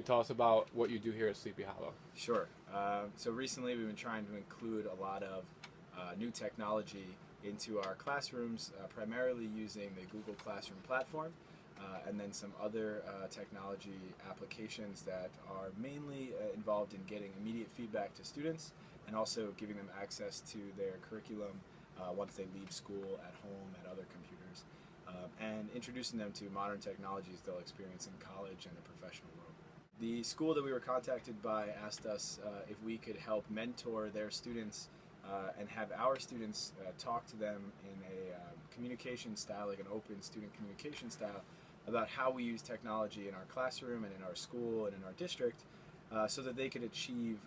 you tell us about what you do here at Sleepy Hollow? Sure. So recently we've been trying to include a lot of new technology into our classrooms, primarily using the Google Classroom platform, and then some other technology applications that are mainly involved in getting immediate feedback to students and also giving them access to their curriculum once they leave school, at home, at other computers, and introducing them to modern technologies they'll experience in college and the professional world. The school that we were contacted by asked us if we could help mentor their students and have our students talk to them in a communication style, like an open student communication style, about how we use technology in our classroom and in our school and in our district so that they could achieve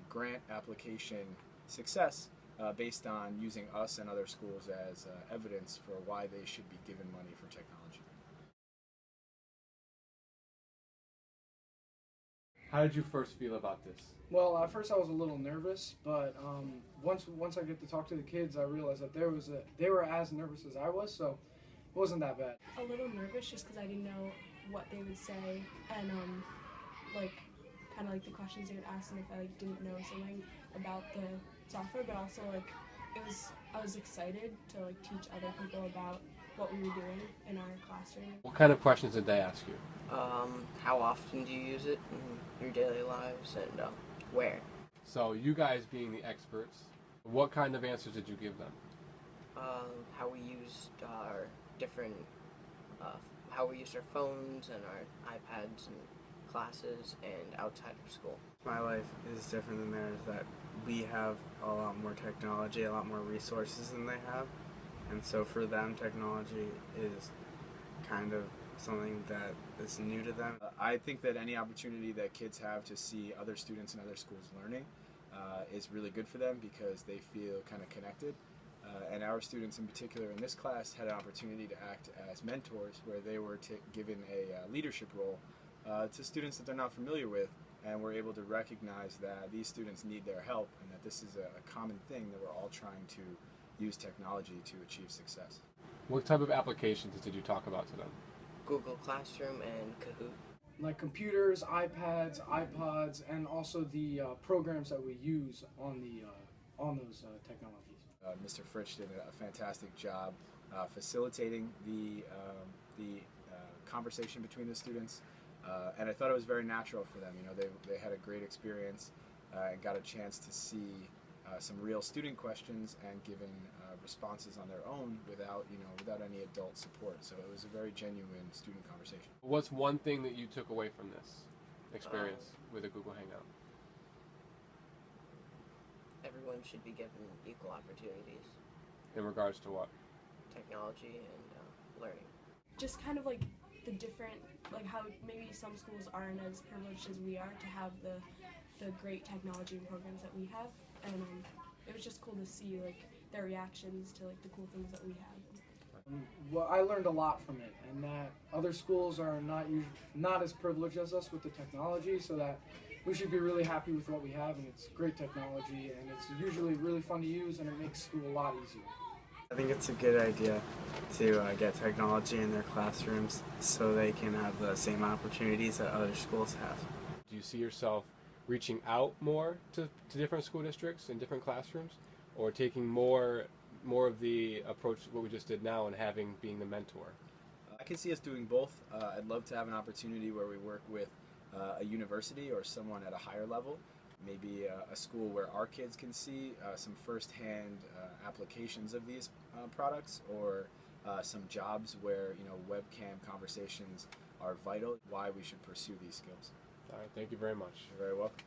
grant application success based on using us and other schools as evidence for why they should be given money for technology. How did you first feel about this? Well, at first I was a little nervous, but once I get to talk to the kids, I realized that they were as nervous as I was, so it wasn't that bad. A little nervous just because I didn't know what they would say, and kind of like the questions they would ask, and if I didn't know something about the software, but also I was excited to teach other people about what we were doing in our classroom. What kind of questions did they ask you? How often do you use it in your daily lives, and where? So you guys being the experts, what kind of answers did you give them? How we used our different, how we used our phones and our iPads in classes and outside of school. My life is different than theirs, that we have a lot more technology, a lot more resources than they have, and so for them technology is kind of something that is new to them. I think that any opportunity that kids have to see other students in other schools learning is really good for them because they feel kind of connected. And our students in particular in this class had an opportunity to act as mentors where they were given a leadership role to students that they're not familiar with, and we're able to recognize that these students need their help and that this is a common thing that we're all trying to use technology to achieve success. What type of applications did you talk about to them? Google Classroom and Kahoot. Like computers, iPads, iPods, and also the programs that we use on those technologies. Mr. Fritsch did a fantastic job facilitating the conversation between the students, and I thought it was very natural for them. You know, they had a great experience and got a chance to see some real student questions and given responses on their own without any adult support. So it was a very genuine student conversation. What's one thing that you took away from this experience with a Google Hangout? Everyone should be given equal opportunities. In regards to what? Technology and learning. Just kind of like the different, like how maybe some schools aren't as privileged as we are to have the great technology and programs that we have, and it was just cool to see their reactions to the cool things that we have. Well, I learned a lot from it, and that other schools are not as privileged as us with the technology, so that we should be really happy with what we have, and it's great technology, and it's usually really fun to use, and it makes school a lot easier. I think it's a good idea to get technology in their classrooms so they can have the same opportunities that other schools have. Do you see yourself reaching out more to different school districts and different classrooms, or taking more of the approach what we just did now and being the mentor? I can see us doing both. I'd love to have an opportunity where we work with a university or someone at a higher level, maybe a school where our kids can see some first-hand applications of these products, or some jobs where webcam conversations are vital, why we should pursue these skills. All right, thank you very much. You're very welcome.